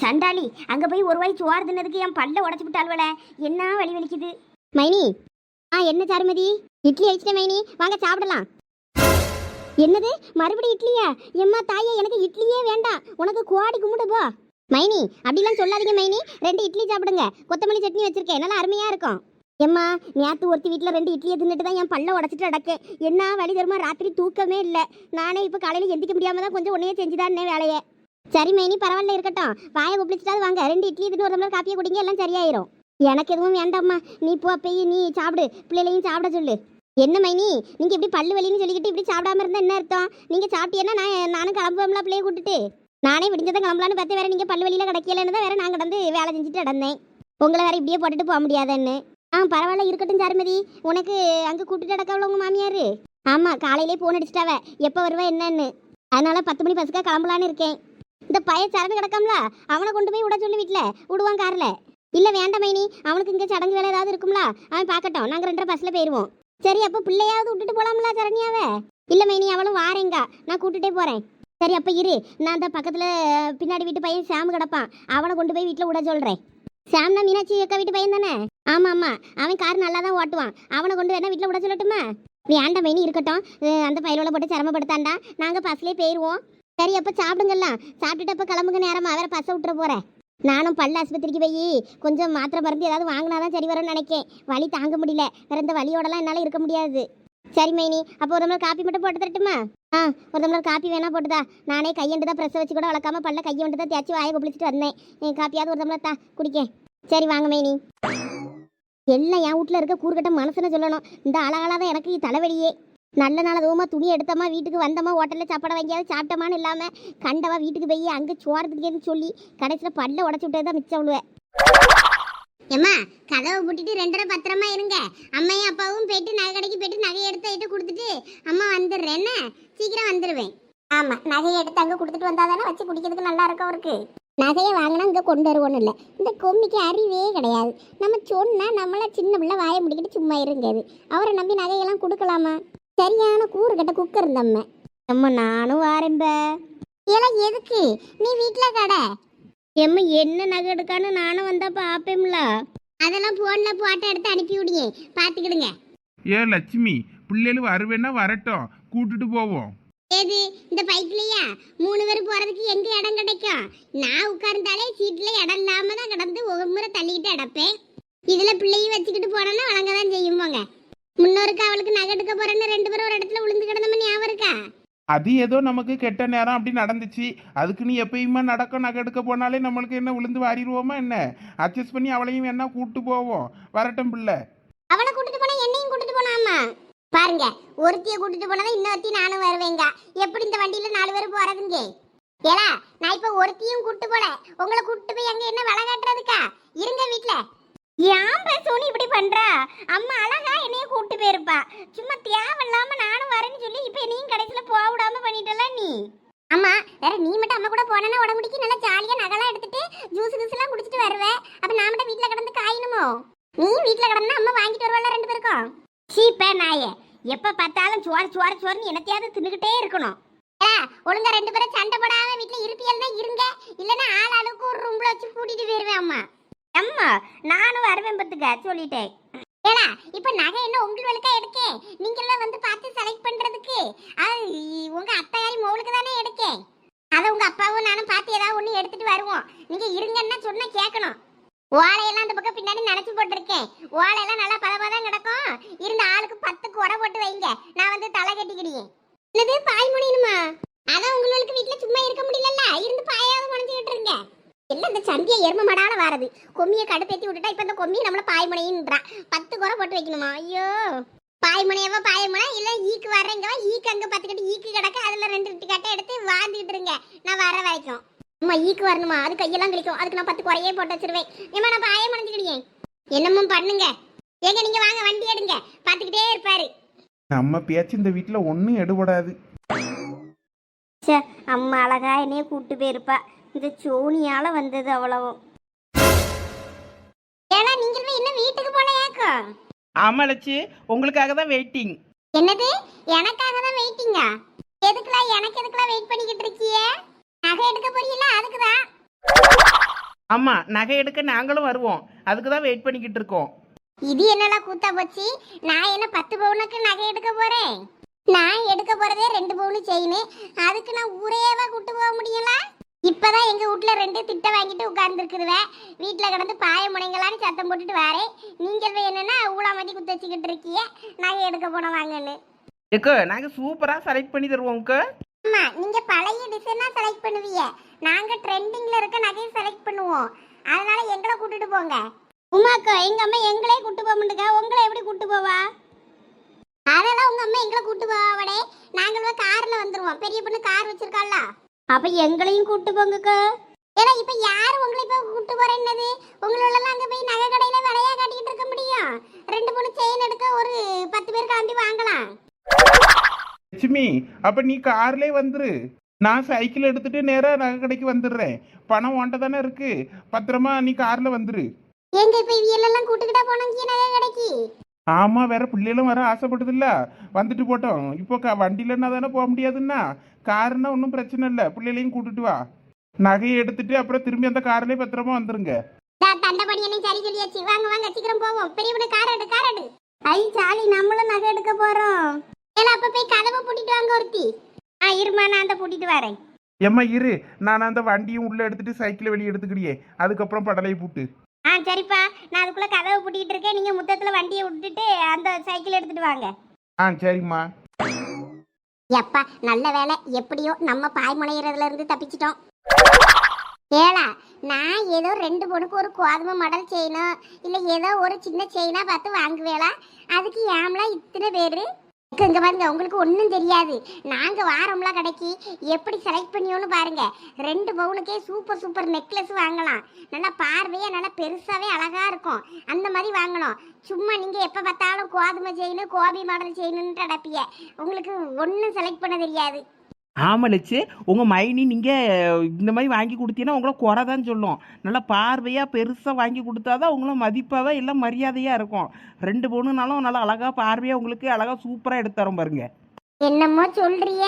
சண்டாளி அங்க போய் ஒரு வாய் சோறு தின்னதுக்கு என் பல்ல உடச்சு விட்டாள்வல. என்ன வலி வலிக்குது. மைனி என்ன சாருமதி? இட்லி அழிச்சிட்டேன் மைனி, வாங்க சாப்பிடலாம். என்னது மறுபடியும் இட்லியா? எம்மா தாயே, எனக்கு இட்லியே வேண்டாம், உனக்கு கோடி கும்பிடு போ. மைனி அப்படிலாம் சொல்லாதீங்க மைனி, 2 இட்லி சாப்பிடுங்க. கொத்தமல்லி சட்னி வச்சிருக்கேன், நல்லா அருமையா இருக்கும். எம்மா நேற்று ஒருத்தி வீட்டில் 2 இட்லியை தின்னுட்டு தான் என் பல்ல உடச்சிட்டு அடக்கேன். என்ன வலி தருமா, ராத்திரி தூக்கமே இல்லை. நானே இப்போ காலையில் எந்திக்க முடியாம தான் கொஞ்சம் உன்னையே செஞ்சுதான் வேலையை. சரி மைனி பரவாயில்ல இருக்கட்டும், வாயை ஒப்பிடிச்சிட்டாது வாங்க. 2 இட்லி தின்னு ஒரு டம்ளர் காப்பியை குடிங்க, எல்லாம் சரியாயிரும். எனக்கு எதுவும் வேண்டாம்மா, நீ போ போய் நீ சாப்பிடு, பிள்ளைகளையும் சாப்பிட சொல்லு. என்ன மைனி நீங்கள் இப்படி பல்லு வலின்னு சொல்லிக்கிட்டு இப்படி சாப்பிடாம இருந்தால் என்ன அர்த்தம்? நீங்கள் சாப்பிட்டீங்கன்னா நானும் கிளம்புவோம்ல பிள்ளையை கூட்டுட்டு. நானே விடிஞ்சதான் கிளம்பலான்னு பார்த்து வேற நீங்கள் பல்லு வலியில் கிடைக்கலன்னு தான் வேற நான் கிடந்து வேலை செஞ்சுட்டு நடந்தேன். உங்களை வேற இப்படியே போட்டுட்டு போக முடியாதுன்னு. பரவாயில்ல இருக்கட்டும் சாருமதி, உனக்கு அங்கே கூப்பிட்டு நடக்கவள உங்கள் மாமியார்? ஆமாம் காலையிலே ஃபோன் அடிச்சிட்டாவ எப்போ வருவா என்னன்னு. அதனால 10 மணி பஸ்ஸுக்காக கிளம்பலான்னு இருக்கேன். இந்த பைய சடங்கு கிடக்காமல, அவனை கொண்டு போய் விட சொல்லி வீட்டில் விடுவான் காரில். இல்லை வேண்டாம் மைனி, அவனுக்கு இங்கே சடங்கு வேலை ஏதாவது இருக்கும்ல, அவன் பார்க்கட்டும், நாங்கள் 2 பஸ்ஸில் போயிடுவோம். சரி அப்போ பிள்ளையாவது விட்டுட்டு போகலாம்ல சரண்யாவை? இல்லை மைனி அவளும் வாரேங்க, நான் கூட்டுகிட்டே போகிறேன். சரி அப்போ இரு, நான் அந்த பக்கத்தில் பின்னாடி வீட்டு பையன் சாம் கிடப்பான், அவனை கொண்டு போய் வீட்டில் விட சொல்கிறேன். சாம்னா மீனாட்சி அக்கா வீட்டு பையன் தானே? ஆமாம் ஆமாம், அவன் கார் நல்லா தான் ஓட்டுவான், அவனை கொண்டு வேணா வீட்டில் விட சொல்லட்டுமா? வேண்டாம் மைனி இருக்கட்டும், அந்த பையலோட போட்டு சிரமப்படுத்தாண்டா, நாங்கள் பஸ்லேயே போயிடுவோம். சரி அப்போ சாப்பிடுங்கலாம், சாப்பிட்டுட்டு அப்போ கிளம்புங்க, நேரமாக வேற பஸ்ஸை விட்டுற போகிறேன். நானும் பல்ல ஆஸ்பத்திரிக்கு போய் கொஞ்சம் மாத்திரை மருந்து ஏதாவது வாங்கினாதான் சரி வரும்னு நினைக்கேன். வலி தாங்க முடியல, வேற இந்த வலியோடலாம் என்னால் இருக்க முடியாது. சரி மைனி, அப்போ ஒரு டம்ளர் காப்பி மட்டும் போட்டு தரட்டுமா? ஒரு டம்ளர் காப்பி வேணா போட்டுதா, நானே கையண்டு தான் ப்ரெஸ்ஸை வச்சு கூட வளர்க்காம பல்ல கையை வந்து தான் தேய்ச்சி வாயை கொப்பளிச்சுட்டு வந்தேன். காப்பியாவது ஒரு டம்ளர் குடிக்கேன். சரி வாங்க மைனி. எல்லாம் என் வீட்டில் இருக்க கூறுகட்ட மனசுன்னு சொல்லணும். இந்த அழகாதான் எனக்கு தலைவலியே. நல்ல நாள் அதுவுமா துணி எடுத்தோமா, வீட்டுக்கு வந்தோமா, ஹோட்டலில் சாப்பாடை வாங்கியாவது சாப்பிட்டோமான்னு இல்லாமல் கண்டவா வீட்டுக்கு போய் அங்கே சோறதுக்கேன்னு சொல்லி கடைசியில் பல்ல உடச்சி விட்டே தான் மிச்சம் விழுவேன். ஏம்மா கதவை பூட்டிட்டு 2:30 பத்திரமா இருங்க. அம்மையும் அப்பாவும் போயிட்டு நகை கடைக்கு போயிட்டு நகையை எடுத்து கொடுத்துட்டு அம்மா வந்துடுறேன், என்ன சீக்கிரம் வந்துடுவேன். ஆமாம் நகையை எடுத்து அங்கே கொடுத்துட்டு வந்தால் தானே வச்சு குடிக்கிறதுக்கு நல்லா இருக்கும் அவருக்கு. நகையை வாங்கினா இங்கே கொண்டு வருவோன்னு இல்லை, இந்த கொம்மிக்கு அறிவே கிடையாது. நம்ம சொன்னால் நம்மளை சின்ன பிள்ளை வாயை முடிக்கிட்டு சும்மா இருங்காது. அவரை நம்பி நகையெல்லாம் கொடுக்கலாமா? சரியான கூறு கட்ட குக்கர் இருந்தம்ம. அம்மா நானும் வாரேன்ப. இதெல்லாம் எதுக்கு நீ வீட்டில் கடை? எம்மா என்ன நகை எடுக்கான்னு நானும் வந்தா பாப்பேம்ல. அதெல்லாம் போன்ல போட்டோ எடுத்து அனுப்பி விடியே, பார்த்துக்கிடுங்க. ஏ லட்சுமி, பிள்ளைகள் வருவேன்னா வரட்டும், கூட்டுட்டு போவோம். ஏது இந்த பைக்லையா 3 பேர் போறதுக்கு எங்க இடம் கிடைக்கும்? நான் உட்கார்ந்தாலே சீட்ல இடம் இல்லாம தான் கிடந்து ஒரு முறை தள்ளிக்கிட்டு அடப்பேன். இதுல பிள்ளையும் வச்சுக்கிட்டு போனோன்னா வழங்கதான் செய்யும் போங்க. முன்னோருக்கு அவளுக்கு நகை எடுக்க போறேன்னு 2 பேரும் ஒரு இடத்துல விழுந்து கிடந்தோம்னு ஞாபகம் இருக்கா? அது ஏதோ நமக்கு கெட்ட நேரம் அப்படி நடந்துச்சு. அதுக்கு நீ எப்பயுமே நடக்கும், நகை எடுக்க போனாலே நம்மளுக்கு என்ன விழுந்து வாரிடுவோமா என்ன? அட்ஜஸ்ட் பண்ணி அவளையும் வேணா கூட்டு போவோம். வரட்டும் பிள்ளை. அவளை கூட்டிட்டு போனா என்னையும் கூட்டிட்டு போனாமா? பாருங்க, ஒருத்திய கூட்டிட்டு போனதான் இன்னொருத்தி நானும் வருவேங்க. எப்படி இந்த வண்டியில 4 பேர் போறதுங்க? ஏலா நான் இப்ப ஒருத்தியும் கூட்டு போல, உங்களை கூட்டிட்டு போய் அங்க என்ன வேலை காட்டுறதுக்கா? இருங்க வீட்டுல. ஏன் பேசணும் இப்படி பண்றா? அம்மா அழகா என்னைய கூட்டு போயிருப்பா, சும்மா தேவையில்லாம நானும் வரேன்னு சொல்லி இப்ப என்னையும் கடைசியில போக விடாம பண்ணிட்டல நீ. அம்மா வேற நீ மட்டும் அம்மா கூட போனா உடம்புடிக்கு நல்லா ஜாலியா நகைலாம் எடுத்துட்டு ஜூஸ் கீஸ் எல்லாம் குடிச்சிட்டு வருவேன். அப்ப நான் மட்டும் வீட்டுல கிடந்து காயணுமோ? நீ வீட்டுல கிடந்தா அம்மா வாங்கிட்டு வருவாள் 2 பேருக்கும். சீப்பே நாயே, எப்ப பார்த்தாலும் சோறுன்னு என்னத்தையாவது தின்னுகிட்டே இருக்கணும். ஒழுங்கா 2 பேரும் சண்டை போடாம வீட்டுல இருப்பியல் தான் இருங்க, இல்லன்னா ஆளுக்கு ஒரு ரூம்ல வச்சு கூட்டிட்டு போயிருவேன். அம்மா அம்மா நானும் வரவேன் பத்துக்க சொல்லிட்டேன். ஏடா இப்ப நகை என்ன உங்களுக்கு எடுக்க? நீங்க எல்லாம் வந்து பார்த்து செலக்ட் பண்றதுக்கு உங்க அத்தையாரி மோளுக்கு தானே எடுக்க. அத உங்க அப்பாவும் நானும் பார்த்து ஏதாவது ஒண்ணு எடுத்துட்டு வருவோம். நீங்க இருங்கன்னா சொன்னா கேட்கணும். ஓலையெல்லாம் அந்த பக்கம் பின்னாடி நினைச்சு போட்டிருக்கேன். ஓலையெல்லாம் நல்லா பதமாதான் கிடக்கும். இருந்த ஆளுக்கு 10 கொடை போட்டு வைங்க, நான் வந்து தலை கட்டிக்கிடுவேன். என்னது பாய் முனையணுமா? அதான் உங்களுக்கு வீட்டுல சும்மா இருக்க முடியலல்ல, இருந்து பாயாவது முனைஞ்சுக்கிட்டு இருங்க. எல்லாம் இந்த சந்தியா எரும மடால வாரது. கொம்மியை கடுப்பேத்தி விட்டுட்டா இப்ப இந்த கொம்மியை நம்மள பாய்மனைன்றான். 10 குறை போட்டு வைக்கணுமா? ஐயோ பாய்மனையவா பாயமனை இல்ல ஈக்கு வர்றேங்கவா, ஈக்கு அங்க 10 கட்டு ஈக்கு கிடக்க, அதுல 2 கட்டை எடுத்து வாழ்ந்துகிட்டு இருங்க நான் வர வரைக்கும். அம்மா ஈக்கு வரணுமா? அது கையெல்லாம் கழிக்கும், அதுக்கு நான் 10 குறையே போட்டு வச்சிருவேன். ஏமா நான் பாய மனைஞ்சுக்கிடியே, என்னமோ பண்ணுங்க. ஏங்க நீங்க வாங்க வண்டி எடுங்க, பாத்துக்கிட்டே இருப்பாரு. நம்ம பேச்சு இந்த வீட்டுல ஒன்னும் எடுபடாது. அம்மா அழகா என்னைய கூட்டு போயிருப்பா, இந்த சோனியால வந்தது அவ்வளவும். ஏன்னா நீங்க என்ன வீட்டுக்கு போலையாக்கோ? ஆமாலச்சு, உங்களுக்காக தான் வெயிட்டிங். என்னது எனக்காக தான் வெயிட்டிங்கா? எதுக்குலாம் எனக்கு எதுக்குலாம் வெயிட் பண்ணிக்கிட்டு இருக்கியே? நகை எடுக்க போறீங்களா? அதுக்குதான். ஆமா, நகை எடுக்க நாங்களும் வருவோம், அதுக்கு தான் வெயிட் பண்ணிக்கிட்டு இருக்கோம். இது என்னலாம் கூத்தா போச்சு? நான் என்ன 10 பவுனுக்கு நகை எடுக்க போறேன்? நான் எடுக்க போறதே 2 பவுன் செயின். அதுக்கு நான் ஊரேவா கூட்டு போக முடியல? இப்பதான் எங்க வீட்ல 2 திட்ட வாங்கிட்டு உட்கார்ந்துருக்குதுவே. வீட்டுல கிடந்து பாய முனைங்களான்னு சத்தம் போட்டுட்டு வரேன். நீங்கள் என்னன்னா ஊழாமதி குத்த வச்சுக்கிட்டு இருக்கிய நகை எடுக்க போன வாங்கன்னு. ஏக்கோ நாங்க சூப்பரா செலக்ட் பண்ணி தருவோம்க்கோ. ஆமா, நீங்க பழைய டிசைனா செலக்ட் பண்ணுவீங்க, நாங்க ட்ரெண்டிங்ல இருக்க நகையை செலக்ட் பண்ணுவோம். அதனால எங்களை கூட்டிட்டு போங்க. உமாக்கா, எங்க அம்மா எங்களே கூட்டு போக மாட்டேங்க, உங்களை எப்படி கூட்டு போவா? அதெல்லாம் உங்க அம்மா எங்களை கூட்டு போவாடே. நாங்களும் கார்ல வந்துருவோம், பெரிய பொண்ணு கார் வச்சிருக்காள்ல. அப்ப எங்களையும் கூட்டு போங்கக்கா. ஏன்னா இப்ப யாரு உங்களை இப்ப கூட்டு போறேன்னது? உங்களெல்லாம் அங்க போய் நகை கடையில விலையா காட்டிட்டு இருக்க முடியும்? 2 பொண்ணு செயின் எடுக்க ஒரு 10 பேர் கிளம்பி வாங்கலாம். லட்சுமி, அப்ப நீ கார்லயே வந்துரு, நான் சைக்கிள் எடுத்துட்டு நேரா நகை கடைக்கு வந்துடுறேன். பணம் உன்ட்ட தானே இருக்கு, பத்திரமா நீ கார்ல வந்துரு. எங்க இப்ப இவியெல்லாம் கூட்டுக்கிட்டா போனோம் நகை கடைக்கு? ஆமா, வேற பிள்ளைகளும் வர ஆசைப்படுதுல்ல, வந்துட்டு போட்டோம். இப்போ வண்டியிலன்னா தானே போக முடியாதுன்னா, காருன்னா ஒன்றும் பிரச்சனை இல்லை, பிள்ளைகளையும் கூட்டிட்டு வா. நகையை எடுத்துட்டு அப்புறம் திரும்பி அந்த கார்லயே பத்திரமா வந்துருங்க. தண்டபடி என்ன சரி சொல்லியாச்சு, வாங்க வாங்க சீக்கிரம் போவோம். பெரிய பொண்ணு கார் எடு, கார் எடு. ஐ சாலி, நம்மளும் நகை எடுக்க போறோம். ஏல அப்ப போய் கதவை பூட்டிட்டு வாங்க ஒருத்தி. இருமா, நான் அந்த பூட்டிட்டு வரேன். ஏம்மா இரு, நான் அந்த வண்டியும் உள்ள எடுத்துட்டு சைக்கிளை வெளியே எடுத்துக்கிறியே, அதுக்கப்புறம் படலை பூட்டு. சரிப்பா, நான் அதுக்குள்ள கதவை பூட்டிட்டு இருக்கேன். நீங்க முத்தத்துல வண்டியை விட்டுட்டு அந்த சைக்கிள் எடுத்துட்டு வாங்க. சரிம்மா. எப்பா நல்ல வேலை, எப்படியோ நம்ம பாய் முனையிறதுல இருந்து தப்பிச்சிட்டோம். ஏலா, நான் ஏதோ 2 பொண்ணுக்கு ஒரு கோதுமை மடல் செய்யணும், இல்ல ஏதோ ஒரு சின்ன செயினா பார்த்து வாங்குவேளா? அதுக்கு ஏம்லா இத்தனை பேரு? இங்க பாருங்க, உங்களுக்கு ஒன்றும் தெரியாது. நாங்கள் வாரம்ல கடைக்கு எப்படி செலக்ட் பண்ணியோன்னு பாருங்க. 2 பவுனுக்கே சூப்பர் சூப்பர் நெக்லஸ் வாங்கலாம். நல்லா பார்வையாக நல்லா பெருசாகவே அழகாக இருக்கும். அந்த மாதிரி வாங்கணும். சும்மா நீங்கள் எப்போ பார்த்தாலும் கோதுமை செயின் கோபி மாடல் செயின்னு அடப்பிய, உங்களுக்கு ஒன்றும் செலக்ட் பண்ண தெரியாது. ஆமலிச்சு உங்கள் மைனி நீங்கள் இந்த மாதிரி வாங்கி கொடுத்தீங்கன்னா உங்களை குறை தான் சொல்லும். நல்லா பார்வையாக பெருசாக வாங்கி கொடுத்தாதான் உங்களை மதிப்பாகவே எல்லாம் மரியாதையாக இருக்கும். 2 பொண்ணுனாலும் நல்லா அழகாக பார்வையாக உங்களுக்கு அழகாக சூப்பராக எடுத்து தரோம் பாருங்க. என்னமோ சொல்றிய,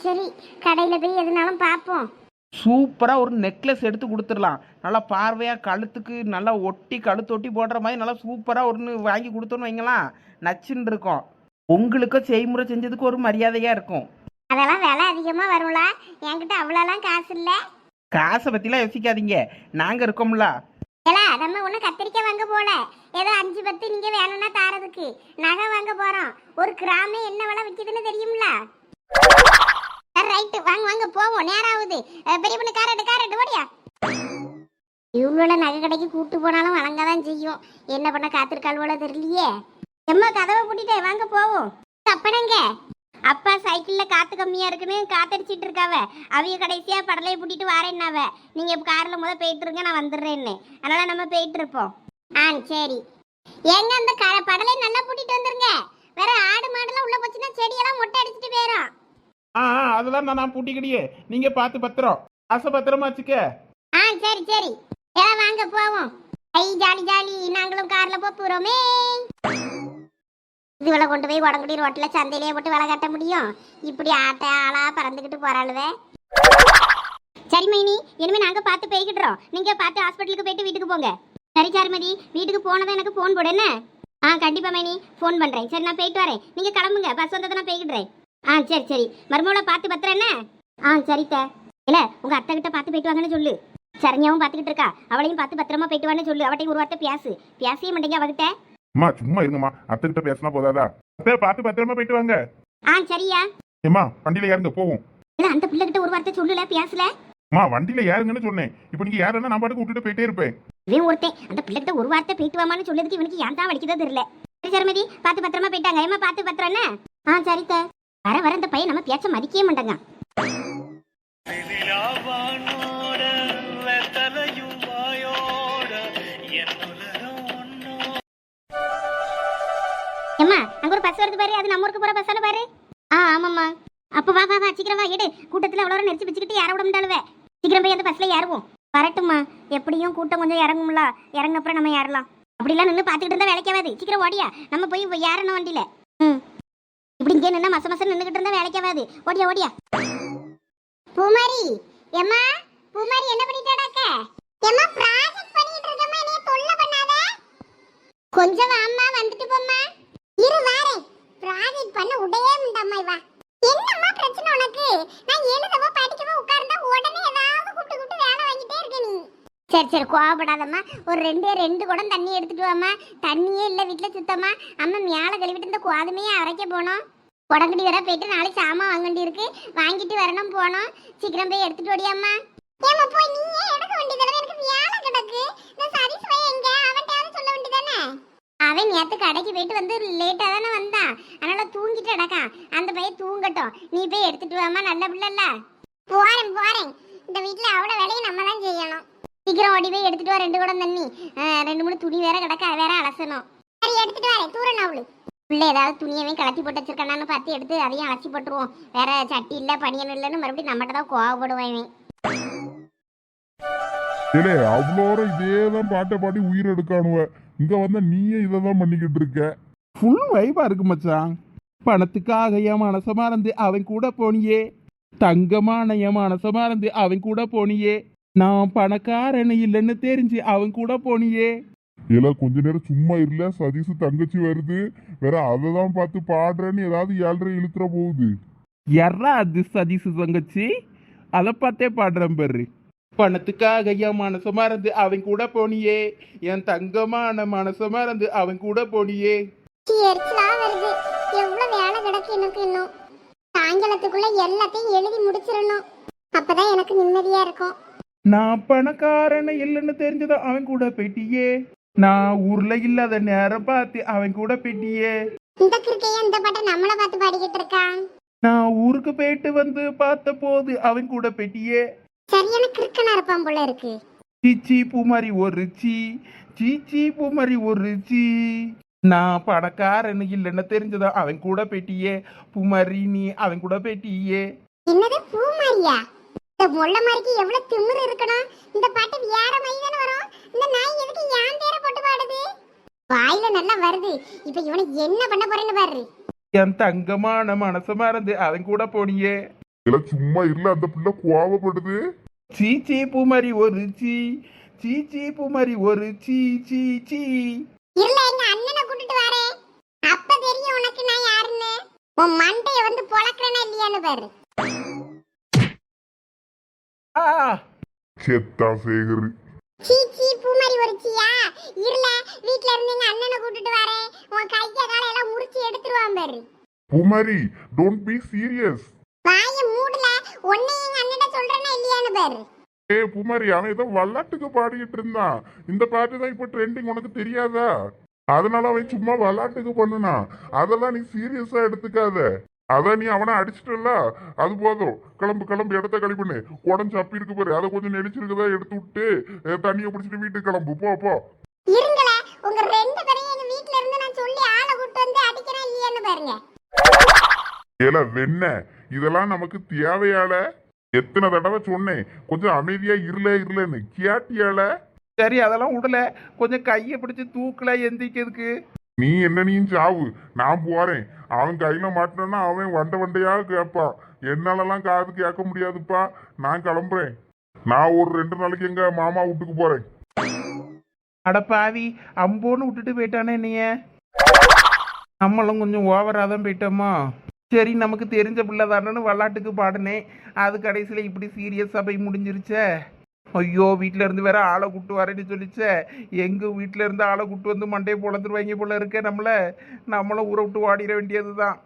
சரி கடையில் போய் எதுனாலும் பார்ப்போம். சூப்பராக ஒரு நெக்லஸ் எடுத்து கொடுத்துடலாம். நல்லா பார்வையாக கழுத்துக்கு நல்லா ஒட்டி கழுத்து ஒட்டி போடுற மாதிரி நல்லா சூப்பராக ஒன்று வாங்கி கொடுத்தோன்னு வைங்களாம், நச்சுன்னு இருக்கும். உங்களுக்கும் செய்முறை செஞ்சதுக்கு ஒரு மரியாதையாக இருக்கும். அதெல்லாம் விலை அதிகமாக வரும்ல, என்கிட்ட அவ்வளோலாம் காசு இல்லை. காசை பற்றிலாம் யோசிக்காதீங்க, நாங்கள் இருக்கோம்ல. ஏலா, நம்ம ஒன்றும் கத்திரிக்காய் வாங்க போல, ஏதோ 5-10 நீங்கள் வேணும்னா தாரதுக்கு நகை வாங்க போகிறோம். ஒரு கிராமே என்ன விலை விற்கிதுன்னு தெரியும்ல? ரைட்டு, வாங்க வாங்க போவோம், நேரம் ஆகுது. பெரிய பொண்ணு கார் எடு ஓடியா. இவ்வளோ நகை கடைக்கு கூட்டு போனாலும் வழங்க தான் செய்யும். என்ன பண்ண காத்திருக்காள் போல தெரியலையே. எம்மா கதவை பூட்டிட்டே, வாங்க போவோம். அப்பனங்க அப்பா சைக்கிளில் காற்று கம்மியாக இருக்குன்னு காத்தடிச்சிட்டு இருக்காவ. அவைய கடைசியாக படலையை பூட்டிட்டு வரேன்னாவ. நீங்கள் இப்போ காரில் போயிட்டு இருங்க, நான் வந்துடுறேன்னு. அதனால் நம்ம போயிட்டு இருப்போம். சரி. ஏங்க அந்த படலை நல்லா பூட்டிட்டு வந்துருங்க. வேற ஆடு மாடெல்லாம் உள்ள போச்சுன்னா செடியெல்லாம் மொட்டை அடிச்சுட்டு போயிடும். அதெல்லாம் நான் பூட்டிக்கிடியே, நீங்க பார்த்து பத்திரம், ஆசை பத்திரமா வச்சுக்க. சரி சரி, ஏன் வாங்க போவோம். ஐ ஜாலி ஜாலி, நாங்களும் கார்ல போறோமே. இதுவளை கொண்டு போய் உடம்புடி ரோட்டில் சந்தையிலேயே போட்டு விலை கட்ட முடியும்? இப்படி ஆளா பறந்துக்கிட்டு போறாளுவே. சரி மைனி, இனிமே நாங்க பார்த்து போய்கிட்டுறோம். நீங்க பார்த்து ஹாஸ்பிட்டலுக்கு போயிட்டு வீட்டுக்கு போங்க. சரி சாருமதி, வீட்டுக்கு போனதான் எனக்கு ஃபோன் போடு என்ன? கண்டிப்பா மைனி, ஃபோன் பண்றேன். சரி, நான் போயிட்டு வரேன், நீங்க கிளம்புங்க. பஸ் வந்ததை நான் போய்கிடுறேன். சரி சரி, மருமகளை பார்த்து பத்திரம் என்ன? சரித்த. இல்ல உங்க அத்தை கிட்ட பார்த்து போயிட்டு வாங்கன்னு சொல்லு. சரண்யாவும் பார்த்துக்கிட்டு இருக்கா, அவளையும் பார்த்து பத்திரமா போயிட்டு வான்னு சொல்லு. அவட்டையும் ஒரு வார்த்தை பேசியே மாட்டேங்க அவகிட்ட. அம்மா சும்மா இருங்கம்மா, அத்தை கிட்ட பேசினா போதாதா? அத்தை பார்த்து பத்திரமா போயிட்டு வாங்க. சரியா. ஏம்மா வண்டியில ஏறுங்க போவோம். இல்ல அந்த பிள்ளை கிட்ட ஒரு வார்த்தை சொல்லல, பேசல. அம்மா வண்டியில ஏறுங்கன்னு சொன்னேன், இப்போ நீங்க யாருன்னா நான் பாட்டுக்கு விட்டுட்டு போயிட்டே இருப்பேன். இவன் ஒருத்தன் அந்த பிள்ளை கிட்ட ஒரு வார்த்தை போயிட்டு வாமான்னு சொல்லதுக்கு இவனுக்கு ஏன் தான் வலிக்குதோ தெரியல. சரி சரமதி, பார்த்து பத்திரமா போயிட்டாங்க. ஏமா பார்த்து பத்திரம் என்ன? சரித்த. வர இந்த பையன் நம்ம பேச்ச மதிக்கவே மாட்டாங்க. ஏம்மா, அங்க ஒரு பஸ் வருது பாரு, அது நம்ம ஊருக்கு போற பஸ்ஸான பாரு. ஆமாம்மா. அப்ப வா வா வா, சீக்கிரம் வா. எடு, கூட்டத்துல அவ்வளோ நெரிச்சு பிச்சுக்கிட்டு யார விட முடியாளுவே. சீக்கிரம் போய் அந்த பஸ்ல ஏறுவோம். வரட்டும்மா, எப்படியும் கூட்டம் கொஞ்சம் இறங்கும்ல, இறங்க அப்புறம் நம்ம ஏறலாம். அப்படிலாம் நின்று பார்த்துக்கிட்டு இருந்தா வேலைக்காவது. சீக்கிரம் ஓடியா, நம்ம போய் ஏறணும் வண்டியில. இப்படி இங்கே நின்னா மச மசம் நின்றுகிட்டு இருந்தா வேலைக்காவாது. ஓடியா ஓடியா. பூமாரி எம்மா, பூமாரி என்ன பண்ணிட்டாடாக்க? எம்மா ப்ராஜெக்ட் பண்ணிட்டு இருக்கம்மா, நீ தொல்லை பண்ணாத. கொஞ்சம் வாம்மா, வந்துட்டு போம்மா. இரு வாரேன். ப்ராஜெக்ட் பண்ண உடையே உண்டம்மா இவா. என்னம்மா பிரச்சனை உனக்கு? நான் எழுதவோ படிக்கவோ உட்கார்ந்தா உடனே ஏதாவது கூப்பிட்டு கூப்பிட்டு வேலை வாங்கிட்டே இருக்க நீ. சரி சரி கோவப்படாதம்மா. ஒரு ரெண்டு குடம் தண்ணி எடுத்துட்டு வாம்மா. தண்ணியே இல்லை வீட்டில் சுத்தமா. அம்மா மேலே கழுவிட்டு இந்த கோதுமையை அரைக்க போனோம். உடங்கடி வர போயிட்டு நாளைக்கு சாமான் வாங்க வேண்டி இருக்கு, வாங்கிட்டு வரணும் போனோம். சீக்கிரம் போய் எடுத்துட்டு ஓடியாம்மா. ஏமா போய் நீயே எடுக்க வேண்டியதானே, எனக்கு வேலை கிடக்கு. இந்த சதீஷ் போய் எங்க அவன்கிட்ட சொல்ல வேண்டியதானே. அவன் நேற்று கடைக்கு போயிட்டு வந்து லேட்டாக தானே வந்தான், அதனால தூங்கிட்டு கிடக்கான். அந்த பையன் தூங்கட்டும், நீ போய் எடுத்துட்டு வாமா, நல்ல பிள்ளைல. போறேன். இந்த வீட்டில் அவ்வளோ வேலையை நம்ம தான் செய்யணும். சீக்கிரம் ஓடி போய் எடுத்துட்டு வா 2 குடம் தண்ணி. 2-3 துணி வேற கிடக்க, வேற அலசணும். சரி எடுத்துட்டு வரேன். தூரணும் அவளு பிள்ளை ஏதாவது துணியவே கலத்தி போட்டு வச்சிருக்கானு பார்த்து எடுத்து அதையும் அலசி போட்டுருவோம். வேற சட்டி இல்லை பனியன் இல்லைன்னு மறுபடியும் நம்மகிட்ட தான் கோவப்படுவேன். இல்லே அவ்வளோ இதேதான் பாட்டை பாடி உயிர் எடுக்கானுவ. இங்க வந்தா நீயே இதான் பண்ணிக்கிட்டு இருக்க. ஃபுல் வைபா இருக்கு மச்சான். பணத்துக்காக என் மனச மறந்து அவன் கூட போனியே, தங்கமான என் மனச மறந்து அவன் கூட போனியே, நான் பணக்காரன் இல்லைன்னு தெரிஞ்சு அவன் கூட போனியே. இல்ல கொஞ்ச நேரம் சும்மா இல்ல, சதீஷ் தங்கச்சி வருது வேற, அததான் பார்த்து பாடுறேன்னு ஏதாவது 7:30 இழுத்துற போகுது. யாரா அது சதீஷ் தங்கச்சி? அதை பார்த்தே பாடுறேன் பாரு. பணத்துக்காக என் மனச மறந்து அவன் கூட போனியே, என் தங்கமான மனச மறந்து அவன் கூட போனியே. எரிச்சலா வருது. எவ்வளவு வேலை கிடக்கு எனக்கு. இன்னும் சாயங்காலத்துக்குள்ள எல்லாத்தையும் எழுதி முடிச்சிடணும். அப்பதான் எனக்கு நிம்மதியா இருக்கும். நான் பணக்காரன் இல்லைன்னு தெரிஞ்சதும் அவன் கூட போயிட்டியே, நான் ஊர்ல இல்லாத நேரம் பார்த்து அவன் கூட போயிட்டியே. இந்த கிருக்கைய இந்த பாட்டை நம்மள பார்த்து பாடிக்கிட்டு இருக்கான். நான் ஊருக்கு போயிட்டு வந்து பார்த்த போது அவன் கூட போயிட்டியே. சரியான கிறுக்கனா இருப்பான் போல இருக்கு. சீச்சி பூமாரி ஒரு சீச்சி பூமாரி ஒரு நான் பணக்காரன் இல்லைன்னு தெரிஞ்சதும் அவன் கூட போயிட்டியே, பூமாரி நீ அவன் கூட போயிட்டியே. என்னது பூமாரியா? இந்த முள்ள மாதிரிக்கு எவ்வளவு திமிரு இருக்கணும். இந்த பாட்டு வேற மாதிரி தானே வரும். இந்த நாய் எதுக்கு யான் பேரை போட்டு பாடுது? வாயில நல்லா வருது. இப்ப இவனை என்ன பண்ண போறேன்னு பாரு. என் தங்கமான மனச மறந்து அவன் கூட போனியே. இல்ல சும்மா இல்ல, அந்த பிள்ளை கோவப்படுது. சீச்சி பூமாரி ஒரு சீச்சி பூமாரி ஒரு சீ. இல்ல எங்க அண்ணனை கூட்டிட்டு வரேன், அப்ப தெரியும் உனக்கு நான் யாருன்னு. உன் மண்டைய வந்து பொளக்குறேனா இல்லையான்னு பாரு. செத்தா சேகரு. சீச்சி பூமாரி ஒரு சீயா? இல்ல வீட்ல இருந்து எங்க அண்ணனை கூட்டிட்டு வரேன், உன் கைய கால எல்லாம் முறிச்சு எடுத்துருவான் பாரு. பூமாரி டோன்ட் பி சீரியஸ். வாய மூடல, உன்னை எங்க அண்ணன்ட்ட சொல்றேனா இல்லையான்னு பாரு. பூமாரி அவன் ஏதோ விளாட்டுக்கு பாடிக்கிட்டு இருந்தான். இந்த பாட்டு தான் இப்ப ட்ரெண்டிங், உனக்கு தெரியாதா? அதனால அவன் சும்மா விளாட்டுக்கு பண்ணுனான். அதெல்லாம் நீ சீரியஸா எடுத்துக்காத. அதான் நீ அவனை அடிச்சிட்டல, அது போதும். கிளம்பு இடத்த கழி பண்ணு. உடம்பு சப்பி இருக்கு பாரு, அதை கொஞ்சம் நெடிச்சிருக்கதா எடுத்து விட்டு தண்ணியை பிடிச்சிட்டு வீட்டுக்கு கிளம்பு. போ இருங்கள, உங்க 2 பேரையும் எங்க வீட்ல இருந்து நான் சொல்லி ஆளை கூட்டி வந்து அடிக்கிறேன் இல்லையான்னு பாருங்க. ஏல வெண்ண, இதெல்லாம் நமக்கு தேவையால? எத்தனை தடவை சொன்னேன் கொஞ்சம் அமைதியா இருலன்னு, கேட்டியால? சரி அதெல்லாம் விடல, கொஞ்சம் கையை பிடிச்சி தூக்கல எந்திக்கிறதுக்கு. நீ என்னனையும் சாவு, நான் போறேன். அவன் கையில மாட்டினா அவன் வண்டையா கேட்பான். என்னாலலாம் காது கேட்க முடியாதுப்பா, நான் கிளம்புறேன். நான் ஒரு 2 நாளைக்கு எங்க மாமா வீட்டுக்கு போறேன். அடப்பாவி, அம்போன்னு விட்டுட்டு போயிட்டானே என்னைய. நம்மளும் கொஞ்சம் ஓவராக தான் போயிட்டோமா. சரி நமக்கு தெரிஞ்ச பிள்ளை தானேன்னு விளாட்டுக்கு பாடினேன், அது கடைசியில் இப்படி சீரியஸாக போய் முடிஞ்சிருச்சே. ஐயோ வீட்டில இருந்து வேற ஆளை கூட்டு வரேன்னு சொல்லிச்சே. எங்க வீட்டில இருந்து ஆளை கூட்டு வந்து மண்டையை பொழந்துருவாங்க போல இருக்க. நம்மளும் ஊரை விட்டு ஓடிட வேண்டியது தான்.